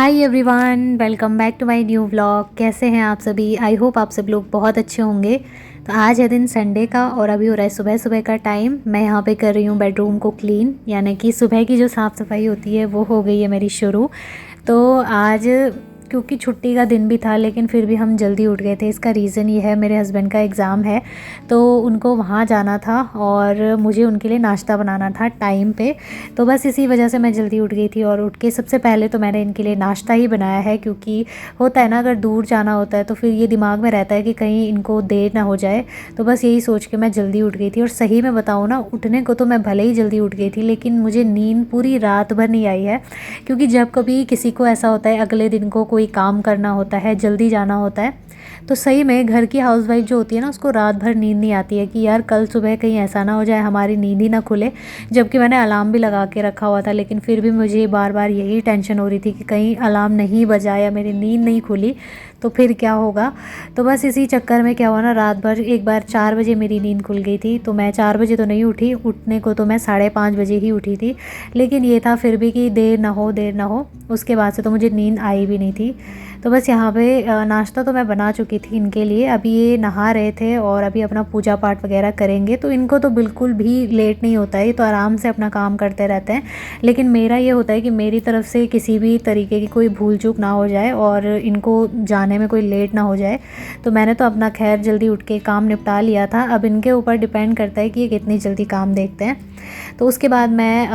Hi everyone, welcome back to my new vlog. कैसे हैं आप सभी? आई होप आप सब लोग बहुत अच्छे होंगे। तो आज है दिन संडे का और अभी हो रहा है सुबह सुबह का टाइम। मैं यहाँ पे कर रही हूँ बेडरूम को क्लीन, यानी कि सुबह की जो साफ़ सफाई होती है वो हो गई है मेरी शुरू। तो आज क्योंकि छुट्टी का दिन भी था लेकिन फिर भी हम जल्दी उठ गए थे। इसका रीज़न ये है, मेरे हस्बैंड का एग्ज़ाम है तो उनको वहाँ जाना था और मुझे उनके लिए नाश्ता बनाना था टाइम पे। तो बस इसी वजह से मैं जल्दी उठ गई थी और उठ के सबसे पहले तो मैंने इनके लिए नाश्ता ही बनाया है, क्योंकि होता है ना, अगर दूर जाना होता है तो फिर ये दिमाग में रहता है कि कहीं इनको देर ना हो जाए। तो बस यही सोच के मैं जल्दी उठ गई थी। और सही में बताऊँ ना, उठने को तो मैं भले ही जल्दी उठ गई थी लेकिन मुझे नींद पूरी रात भर नहीं आई है। क्योंकि जब कभी किसी को ऐसा होता है, अगले दिन को कोई काम करना होता है, जल्दी जाना होता है, तो सही में घर की हाउसवाइफ जो होती है ना, उसको रात भर नींद नहीं आती है कि यार कल सुबह कहीं ऐसा ना हो जाए हमारी नींद ही ना खुले। जबकि मैंने अलार्म भी लगा के रखा हुआ था लेकिन फिर भी मुझे बार बार यही टेंशन हो रही थी कि कहीं अलार्म नहीं बजा या मेरी नींद नहीं खुली तो फिर क्या होगा। तो बस इसी चक्कर में क्या हुआ ना, रात भर एक बार 4 बजे मेरी नींद खुल गई थी। तो मैं 4 बजे तो नहीं उठी, उठने को तो मैं 5:30 बजे ही उठी थी। लेकिन ये था फिर भी कि देर ना हो देर ना हो। उसके बाद से तो मुझे नींद आई भी नहीं थी। तो बस यहाँ पे नाश्ता तो मैं बना चुकी थी इनके लिए। अभी ये नहा रहे थे और अभी अपना पूजा पाठ वगैरह करेंगे। तो इनको तो बिल्कुल भी लेट नहीं होता है, तो आराम से अपना काम करते रहते हैं। लेकिन मेरा ये होता है कि मेरी तरफ से किसी भी तरीके की कोई भूल चूक ना हो जाए और इनको जाने में कोई लेट ना हो जाए। तो मैंने तो अपना खैर जल्दी उठ के काम निपटा लिया था। अब इनके ऊपर डिपेंड करता है कि ये कितनी जल्दी काम देखते हैं। तो उसके बाद मैं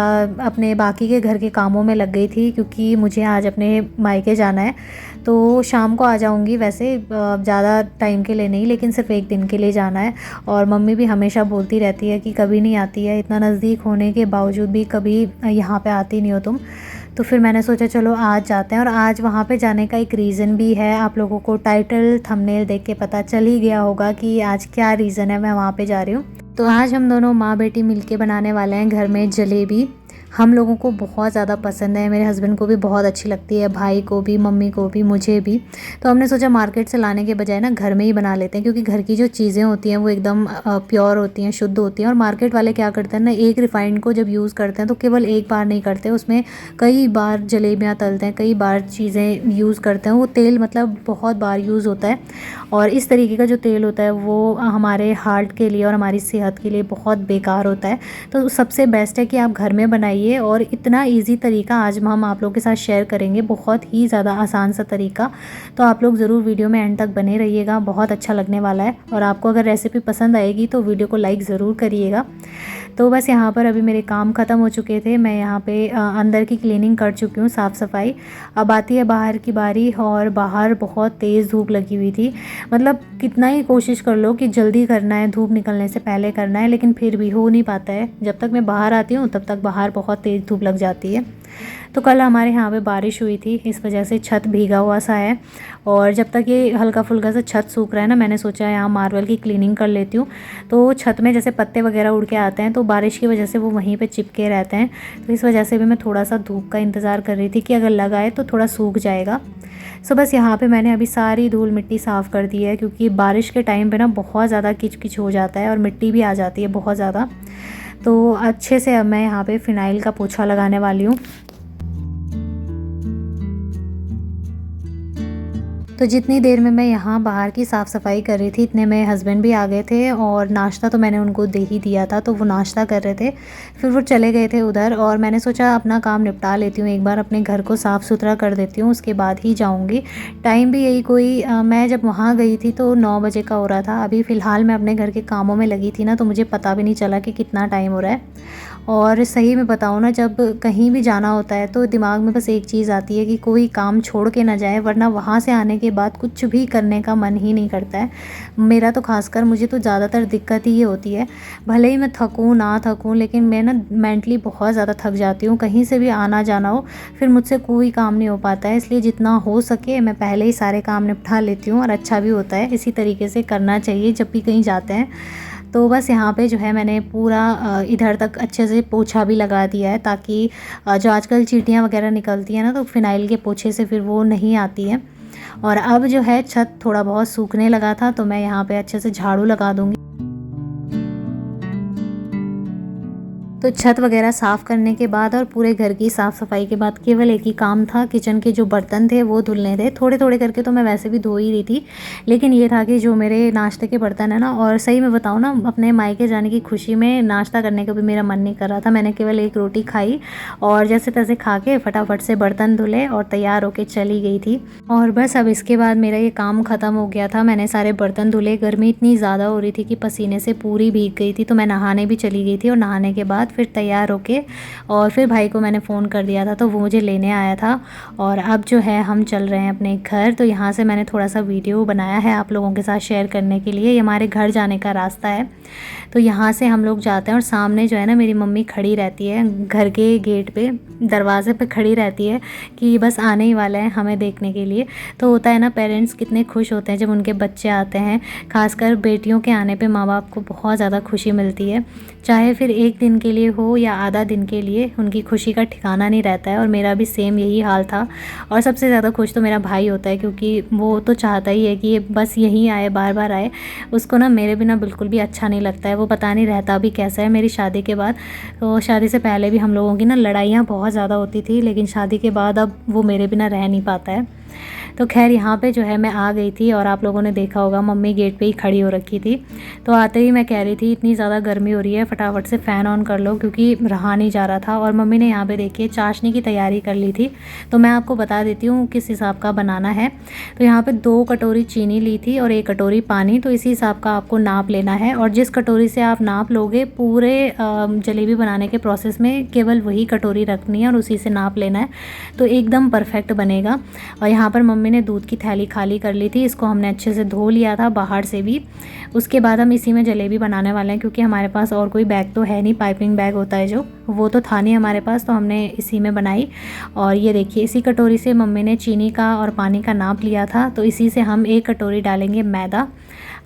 अपने बाकी के घर के कामों में लग गई थी, क्योंकि मुझे आज अपने मायके जाना है। तो शाम को आ जाऊंगी, वैसे ज़्यादा टाइम के लिए नहीं, लेकिन सिर्फ एक दिन के लिए जाना है। और मम्मी भी हमेशा बोलती रहती है कि कभी नहीं आती है, इतना नज़दीक होने के बावजूद भी कभी यहाँ पे आती नहीं हो तुम। तो फिर मैंने सोचा चलो आज जाते हैं। और आज वहाँ पे जाने का एक रीज़न भी है। आप लोगों को टाइटल थंबनेल देख के पता चल ही गया होगा कि आज क्या रीज़न है मैं वहाँ पे जा रही हूँ। तो आज हम दोनों माँ बेटी मिलके बनाने वाले हैं घर में जलेबी। हम लोगों को बहुत ज़्यादा पसंद है, मेरे हस्बैंड को भी बहुत अच्छी लगती है, भाई को भी, मम्मी को भी, मुझे भी। तो हमने सोचा मार्केट से लाने के बजाय ना घर में ही बना लेते हैं, क्योंकि घर की जो चीज़ें होती हैं वो एकदम प्योर होती हैं, शुद्ध होती हैं। और मार्केट वाले क्या करते हैं ना, एक रिफाइंड को जब यूज़ करते हैं तो केवल एक बार नहीं करते, उसमें कई बार जलेबियाँ तलते हैं, कई बार चीज़ें यूज़ करते हैं। वो तेल मतलब बहुत बार यूज़ होता है। और इस तरीके का जो तेल होता है वो हमारे हार्ट के लिए और हमारी सेहत के लिए बहुत बेकार होता है। तो सबसे बेस्ट है कि आप घर में बनाइए। और इतना इजी तरीका आज हम आप लोगों के साथ शेयर करेंगे, बहुत ही ज़्यादा आसान सा तरीका। तो आप लोग ज़रूर वीडियो में एंड तक बने रहिएगा, बहुत अच्छा लगने वाला है। और आपको अगर रेसिपी पसंद आएगी तो वीडियो को लाइक ज़रूर करिएगा। तो बस यहाँ पर अभी मेरे काम ख़त्म हो चुके थे, मैं यहाँ पे अंदर की क्लीनिंग कर चुकी हूँ, साफ़ सफाई। अब आती है बाहर की बारी और बाहर बहुत तेज़ धूप लगी हुई थी। मतलब कितना ही कोशिश कर लो कि जल्दी करना है, धूप निकलने से पहले करना है, लेकिन फिर भी हो नहीं पाता है। जब तक मैं बाहर आती हूँ तब तक बाहर बहुत तेज़ धूप लग जाती है। तो कल हमारे यहाँ पे बारिश हुई थी, इस वजह से छत भीगा हुआ सा है। और जब तक ये हल्का फुल्का सा छत सूख रहा है ना, मैंने सोचा यहाँ मार्बल की क्लीनिंग कर लेती हूँ। तो छत में जैसे पत्ते वगैरह उड़ के आते हैं तो बारिश की वजह से वो वहीं पे चिपके रहते हैं। तो इस वजह से भी मैं थोड़ा सा धूप का इंतज़ार कर रही थी कि अगर लगा है तो थोड़ा सूख जाएगा। सो बस यहाँ पे मैंने अभी सारी धूल मिट्टी साफ़ कर दी है, क्योंकि बारिश के टाइम पे ना बहुत ज़्यादा किच हो जाता है और मिट्टी भी आ जाती है बहुत ज़्यादा। तो अच्छे से अब मैं यहाँ पे फ़िनाइल का पोछा लगाने वाली हूँ। तो जितनी देर में मैं यहाँ बाहर की साफ़ सफाई कर रही थी इतने में हस्बैंड भी आ गए थे और नाश्ता तो मैंने उनको दे ही दिया था, तो वो नाश्ता कर रहे थे। फिर वो चले गए थे उधर और मैंने सोचा अपना काम निपटा लेती हूँ, एक बार अपने घर को साफ़ सुथरा कर देती हूँ, उसके बाद ही जाऊँगी। टाइम भी यही कोई मैं जब वहाँ गई थी तो 9 बजे का हो रहा था। अभी फ़िलहाल मैं अपने घर के कामों में लगी थी ना, तो मुझे पता भी नहीं चला कि कितना टाइम हो रहा है। और सही में बताऊँ ना, जब कहीं भी जाना होता है तो दिमाग में बस एक चीज़ आती है कि कोई काम छोड़ के ना जाए, वरना वहाँ से आने के बाद कुछ भी करने का मन ही नहीं करता है। मेरा तो खासकर, मुझे तो ज़्यादातर दिक्कत ही ये होती है। भले ही मैं थकूँ ना थकूँ, लेकिन मैं ना मेंटली बहुत ज़्यादा थक जाती हूँ। कहीं से भी आना जाना हो फिर मुझसे कोई काम नहीं हो पाता है। इसलिए जितना हो सके मैं पहले ही सारे काम निपटा लेती हूँ और अच्छा भी होता है। इसी तरीके से करना चाहिए जब भी कहीं जाते हैं। तो बस यहाँ पे जो है मैंने पूरा इधर तक अच्छे से पोछा भी लगा दिया है, ताकि जो आजकल चींटियाँ वगैरह निकलती हैं ना, तो फ़िनाइल के पोछे से फिर वो नहीं आती है। और अब जो है छत थोड़ा बहुत सूखने लगा था तो मैं यहाँ पे अच्छे से झाड़ू लगा दूँगी। तो छत वगैरह साफ़ करने के बाद और पूरे घर की साफ़ सफाई के बाद केवल एक ही काम था, किचन के जो बर्तन थे वो धुलने थे। थोड़े थोड़े करके तो मैं वैसे भी धो ही रही थी, लेकिन ये था कि जो मेरे नाश्ते के बर्तन है ना, और सही में बताऊँ ना, अपने मायके जाने की खुशी में नाश्ता करने का भी मेरा मन नहीं कर रहा था। मैंने केवल एक रोटी खाई और जैसे तैसे खा के फटाफट से बर्तन धुले और तैयार होके चली गई थी। और बस अब इसके बाद मेरा ये काम ख़त्म हो गया था। मैंने सारे बर्तन धुले, गर्मी इतनी ज़्यादा हो रही थी कि पसीने से पूरी भीग गई थी, तो मैं नहाने भी चली गई थी। और नहाने के बाद फिर तैयार होके और फिर भाई को मैंने फ़ोन कर दिया था, तो वो मुझे लेने आया था। और अब जो है हम चल रहे हैं अपने घर। तो यहाँ से मैंने थोड़ा सा वीडियो बनाया है आप लोगों के साथ शेयर करने के लिए। ये हमारे घर जाने का रास्ता है, तो यहाँ से हम लोग जाते हैं। और सामने जो है ना, मेरी मम्मी खड़ी रहती है घर के गेट पे, दरवाजे पे खड़ी रहती है कि बस आने ही वाला है हमें देखने के लिए। तो होता है ना, पेरेंट्स कितने खुश होते हैं जब उनके बच्चे आते हैं। खासकर बेटियों के आने पे माँ बाप को बहुत ज़्यादा खुशी मिलती है, चाहे फिर एक दिन के लिए हो या आधा दिन के लिए, उनकी खुशी का ठिकाना नहीं रहता है। और मेरा भी सेम यही हाल था। और सबसे ज़्यादा खुश तो मेरा भाई होता है, क्योंकि वो तो चाहता ही है कि ये बस यहीं आए, बार बार आए। उसको ना मेरे बिना बिल्कुल भी अच्छा नहीं लगता है। वो पता नहीं रहता भी कैसा है। मेरी शादी के बाद, तो शादी से पहले भी हम लोगों की ना लड़ाइयाँ बहुत ज़्यादा होती थी, लेकिन शादी के बाद अब वो मेरे बिना रह नहीं पाता है। तो खैर यहाँ पे जो है मैं आ गई थी, और आप लोगों ने देखा होगा मम्मी गेट पे ही खड़ी हो रखी थी। तो आते ही मैं कह रही थी इतनी ज़्यादा गर्मी हो रही है, फटाफट से फ़ैन ऑन कर लो, क्योंकि रहा नहीं जा रहा था। और मम्मी ने यहाँ पे देखिए चाशनी की तैयारी कर ली थी। तो मैं आपको बता देती हूँ किस हिसाब का बनाना है। तो यहाँ पर 2 कटोरी चीनी ली थी और 1 कटोरी पानी। तो इसी हिसाब का आपको नाप लेना है, और जिस कटोरी से आप नाप लोगे पूरे जलेबी बनाने के प्रोसेस में केवल वही कटोरी रखनी है और उसी से नाप लेना है, तो एकदम परफेक्ट बनेगा। और यहाँ पर मम्मी ने दूध की थैली खाली कर ली थी, इसको हमने अच्छे से धो लिया था बाहर से भी। उसके बाद हम इसी में जलेबी बनाने वाले हैं, क्योंकि हमारे पास और कोई बैग तो है नहीं, पाइपिंग बैग होता है जो, वो तो था नहीं हमारे पास, तो हमने इसी में बनाई। और ये देखिए इसी कटोरी से मम्मी ने चीनी का और पानी का नाप लिया था, तो इसी से हम 1 कटोरी डालेंगे मैदा।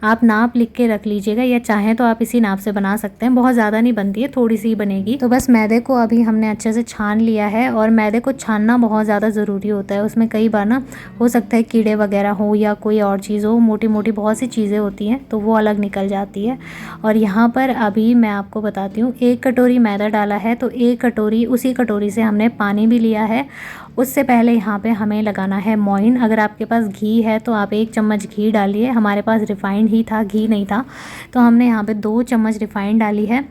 आप नाप लिख के रख लीजिएगा, या चाहें तो आप इसी नाप से बना सकते हैं, बहुत ज़्यादा नहीं बनती है, थोड़ी सी बनेगी। तो बस मैदे को अभी हमने अच्छे से छान लिया है, और मैदे को छानना बहुत ज़्यादा ज़रूरी होता है। उसमें कई बार ना हो सकता है कीड़े वगैरह हो या कोई और चीज़ हो, मोटी मोटी बहुत सी चीज़ें होती हैं, तो वो अलग निकल जाती है। और यहाँ पर अभी मैं आपको बताती हूँ, 1 कटोरी मैदा डाला है, तो 1 कटोरी, उसी कटोरी से हमने पानी भी लिया है। उससे पहले यहाँ पे हमें लगाना है मोइन। अगर आपके पास घी है तो आप 1 चम्मच घी डालिए, हमारे पास रिफ़ाइंड ही था, घी नहीं था, तो हमने यहाँ पे 2 चम्मच रिफ़ाइंड डाली है।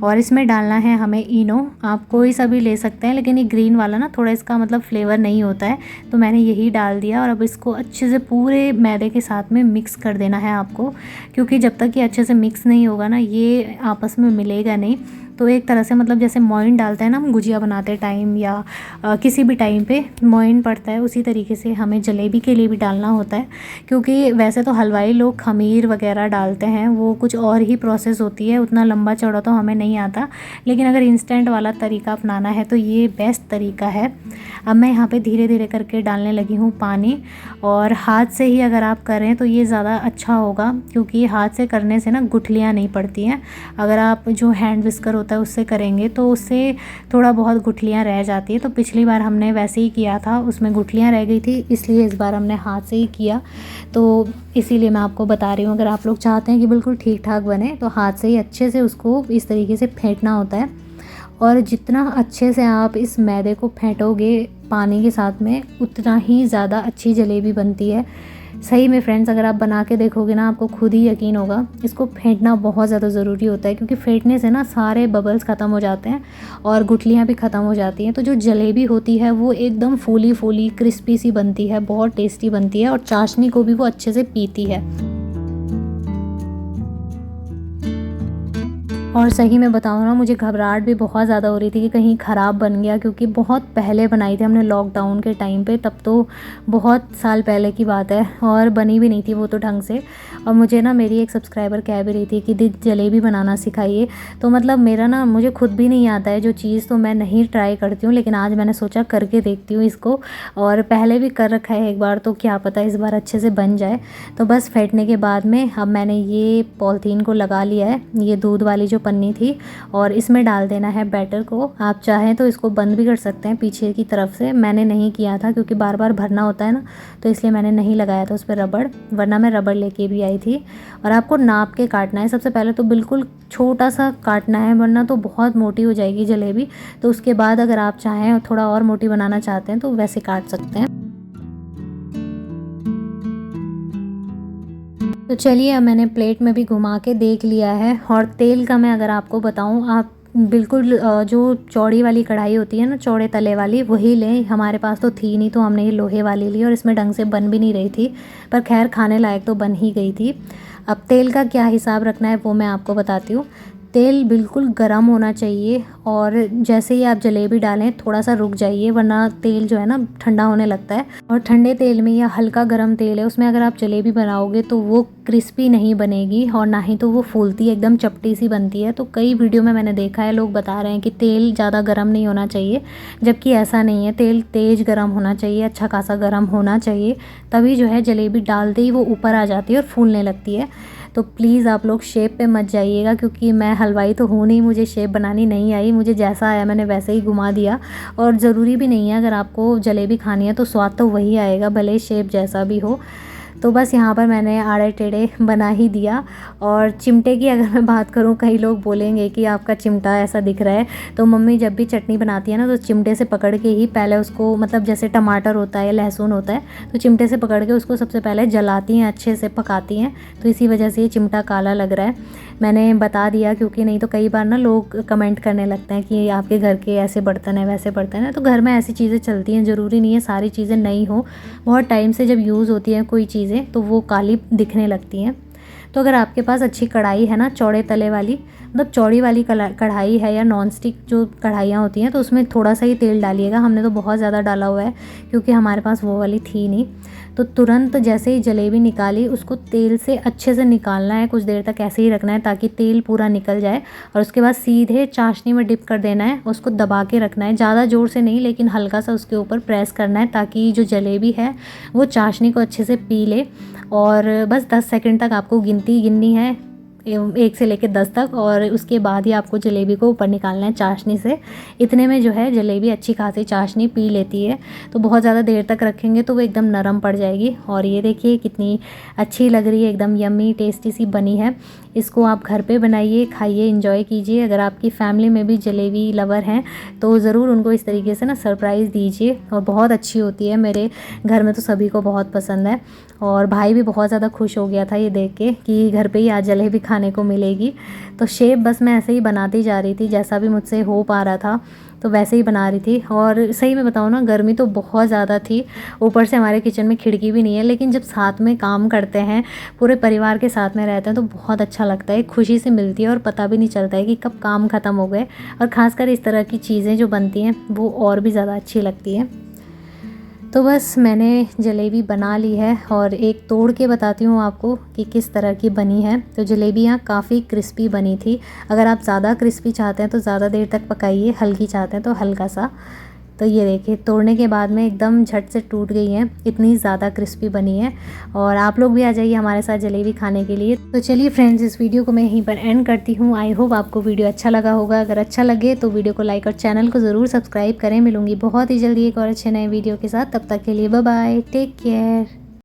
और इसमें डालना है हमें इनो, आप कोई सा भी ले सकते हैं, लेकिन ये ग्रीन वाला ना थोड़ा इसका मतलब फ्लेवर नहीं होता है, तो मैंने यही डाल दिया। और अब इसको अच्छे से पूरे मैदे के साथ में मिक्स कर देना है आपको, क्योंकि जब तक ये अच्छे से मिक्स नहीं होगा ना, ये आपस में मिलेगा नहीं। तो एक तरह से मतलब जैसे मोइन डालते हैं ना हम गुजिया बनाते टाइम, या किसी भी टाइम पे मोइन पड़ता है, उसी तरीके से हमें जलेबी के लिए भी डालना होता है। क्योंकि वैसे तो हलवाई लोग खमीर वगैरह डालते हैं, वो कुछ और ही प्रोसेस होती है, उतना लंबा चौड़ा तो हमें नहीं आता, लेकिन अगर इंस्टेंट वाला तरीका अपनाना है तो ये बेस्ट तरीका है। अब मैं यहाँ पे धीरे धीरे करके डालने लगी हूँ पानी, और हाथ से ही अगर आप करें तो ये ज़्यादा अच्छा होगा, क्योंकि हाथ से करने से ना गुठलियाँ नहीं पड़ती हैं। अगर आप जो हैंड विस्कर होता है उससे करेंगे तो उससे थोड़ा बहुत गुठलियाँ रह जाती है। तो पिछली बार हमने वैसे ही किया था, उसमें गुठलियाँ रह गई थी, इसलिए इस बार हमने हाथ से ही किया। तो इसीलिए मैं आपको बता रही हूँ, अगर आप लोग चाहते हैं कि बिल्कुल ठीक ठाक बने तो हाथ से ही अच्छे से उसको इस तरीके से फेंटना होता है। और जितना अच्छे से आप इस मैदे को फेंटोगे पानी के साथ में, उतना ही ज़्यादा अच्छी जलेबी बनती है। सही में फ्रेंड्स, अगर आप बना के देखोगे ना, आपको खुद ही यकीन होगा। इसको फेंटना बहुत ज़्यादा ज़रूरी होता है, क्योंकि फेंटने से ना सारे बबल्स ख़त्म हो जाते हैं और गुठलियाँ भी ख़त्म हो जाती हैं। तो जो जलेबी होती है वो एकदम फूली फूली क्रिस्पी सी बनती है, बहुत टेस्टी बनती है, और चाशनी को भी वो अच्छे से पीती है। और सही में बताऊँ ना, मुझे घबराहट भी बहुत ज़्यादा हो रही थी कि कहीं ख़राब बन गया, क्योंकि बहुत पहले बनाई थी हमने लॉकडाउन के टाइम पे, तब तो बहुत साल पहले की बात है, और बनी भी नहीं थी वो तो ढंग से। और मुझे ना मेरी एक सब्सक्राइबर कह भी रही थी कि दी जलेबी बनाना सिखाइए। तो मतलब मेरा ना, मुझे खुद भी नहीं आता है जो चीज़, तो मैं नहीं ट्राई करती हूँ, लेकिन आज मैंने सोचा करके देखती हूँ इसको। और पहले भी कर रखा है एक बार, तो क्या पता इस बार अच्छे से बन जाए। तो बस फेंटने के बाद में अब मैंने ये पॉलीथीन को लगा लिया है, ये दूध वाली जो पन्नी थी और इसमें डाल देना है बैटर को। आप चाहें तो इसको बंद भी कर सकते हैं पीछे की तरफ से, मैंने नहीं किया था क्योंकि बार बार भरना होता है ना, तो इसलिए मैंने नहीं लगाया था उस पर रबड़, वरना मैं रबड़ लेके भी आई थी। और आपको नाप के काटना है, सबसे पहले तो बिल्कुल छोटा सा काटना है, वरना तो बहुत मोटी हो जाएगी जलेबी। तो उसके बाद अगर आप चाहें थोड़ा और मोटी बनाना चाहते हैं तो वैसे काट सकते हैं। तो चलिए अब मैंने प्लेट में भी घुमा के देख लिया है। और तेल का मैं अगर आपको बताऊं, आप बिल्कुल जो चौड़ी वाली कढ़ाई होती है ना, चौड़े तले वाली, वही लें। हमारे पास तो थी नहीं तो हमने ये लोहे वाली ली और इसमें ढंग से बन भी नहीं रही थी, पर खैर खाने लायक तो बन ही गई थी। अब तेल का क्या हिसाब रखना है वो मैं आपको बताती हूँ। तेल बिल्कुल गर्म होना चाहिए और जैसे ही आप जलेबी डालें थोड़ा सा रुक जाइए, वरना तेल जो है ना ठंडा होने लगता है। और ठंडे तेल में या हल्का गर्म तेल है उसमें अगर आप जलेबी बनाओगे तो वो क्रिस्पी नहीं बनेगी और ना ही तो वो फूलती है, एकदम चपटी सी बनती है। तो कई वीडियो में मैंने देखा है लोग बता रहे हैं कि तेल ज़्यादा गर्म नहीं होना चाहिए, जबकि ऐसा नहीं है। तेल तेज़ गर्म होना चाहिए, अच्छा खासा गर्म होना चाहिए, तभी जो है जलेबी डालते ही वो ऊपर आ जाती है और फूलने लगती है। तो प्लीज़ आप लोग शेप पे मत जाइएगा, क्योंकि मैं हलवाई तो हूँ नहीं, मुझे शेप बनानी नहीं आई। मुझे जैसा आया मैंने वैसे ही घुमा दिया। और ज़रूरी भी नहीं है, अगर आपको जलेबी खानी है तो स्वाद तो वही आएगा, भले शेप जैसा भी हो। तो बस यहाँ पर मैंने आड़े टेढ़े बना ही दिया। और चिमटे की अगर मैं बात करूँ, कई लोग बोलेंगे कि आपका चिमटा ऐसा दिख रहा है, तो मम्मी जब भी चटनी बनाती है ना तो चिमटे से पकड़ के ही पहले उसको, मतलब जैसे टमाटर होता है या लहसुन होता है, तो चिमटे से पकड़ के उसको सबसे पहले जलाती हैं, अच्छे से पकाती हैं। तो इसी वजह से ये चिमटा काला लग रहा है। मैंने बता दिया क्योंकि नहीं तो कई बार ना लोग कमेंट करने लगते हैं कि आपके घर के ऐसे बर्तन है वैसे बर्तन है। तो घर में ऐसी चीज़ें चलती हैं, ज़रूरी नहीं है सारी चीज़ें नई हो। बहुत टाइम से जब यूज़ होती हैं कोई चीज़ें तो वो काली दिखने लगती हैं। तो अगर आपके पास अच्छी कढ़ाई है ना, चौड़े तले वाली, मतलब चौड़ी वाली कढ़ाई है, या नॉन स्टिक जो कढ़ाइयाँ होती हैं, तो उसमें थोड़ा सा ही तेल डालिएगा। हमने तो बहुत ज़्यादा डाला हुआ है क्योंकि हमारे पास वो वाली थी नहीं। तो तुरंत जैसे ही जलेबी निकाली उसको तेल से अच्छे से निकालना है, कुछ देर तक ऐसे ही रखना है ताकि तेल पूरा निकल जाए। और उसके बाद सीधे चाशनी में डिप कर देना है, उसको दबा के रखना है, ज़्यादा ज़ोर से नहीं लेकिन हल्का सा उसके ऊपर प्रेस करना है ताकि जो जलेबी है वो चाशनी को अच्छे से पी ले। और बस 10 सेकंड तक आपको गिननी है, 1 से लेकर 10 तक, और उसके बाद ही आपको जलेबी को ऊपर निकालना है चाशनी से। इतने में जो है जलेबी अच्छी खासी चाशनी पी लेती है। तो बहुत ज़्यादा देर तक रखेंगे तो वो एकदम नरम पड़ जाएगी। और ये देखिए कितनी अच्छी लग रही है, एकदम यम्मी टेस्टी सी बनी है। इसको आप घर पे बनाइए, खाइए, एंजॉय कीजिए। अगर आपकी फैमिली में भी जलेबी लवर हैं तो ज़रूर उनको इस तरीके से ना सरप्राइज़ दीजिए। और बहुत अच्छी होती है, मेरे घर में तो सभी को बहुत पसंद है। और भाई भी बहुत ज़्यादा खुश हो गया था ये देख के कि घर पे ही आज जलेबी खाने को मिलेगी। तो शेप बस मैं ऐसे ही बनाती जा रही थी, जैसा भी मुझसे हो पा रहा था तो वैसे ही बना रही थी। और सही में बताऊँ ना, गर्मी तो बहुत ज़्यादा थी, ऊपर से हमारे किचन में खिड़की भी नहीं है। लेकिन जब साथ में काम करते हैं, पूरे परिवार के साथ में रहते हैं, तो बहुत अच्छा लगता है, खुशी से मिलती है और पता भी नहीं चलता है कि कब काम ख़त्म हो गए। और ख़ासकर इस तरह की चीज़ें जो बनती हैं वो और भी ज़्यादा अच्छी लगती हैं। तो बस मैंने जलेबी बना ली है और एक तोड़ के बताती हूँ आपको कि किस तरह की बनी है। तो जलेबी यहाँ काफ़ी क्रिस्पी बनी थी। अगर आप ज़्यादा क्रिस्पी चाहते हैं तो ज़्यादा देर तक पकाइए, हल्की चाहते हैं तो हल्का सा। तो ये देखिए तोड़ने के बाद में एकदम झट से टूट गई हैं, इतनी ज़्यादा क्रिस्पी बनी है। और आप लोग भी आ जाइए हमारे साथ जलेबी खाने के लिए। तो चलिए फ्रेंड्स, इस वीडियो को मैं यहीं पर एंड करती हूँ। आई होप आपको वीडियो अच्छा लगा होगा। अगर अच्छा लगे तो वीडियो को लाइक और चैनल को ज़रूर सब्सक्राइब करें। मिलूंगी बहुत ही जल्दी एक और अच्छे नए वीडियो के साथ। तब तक के लिए बाय बाय, टेक केयर।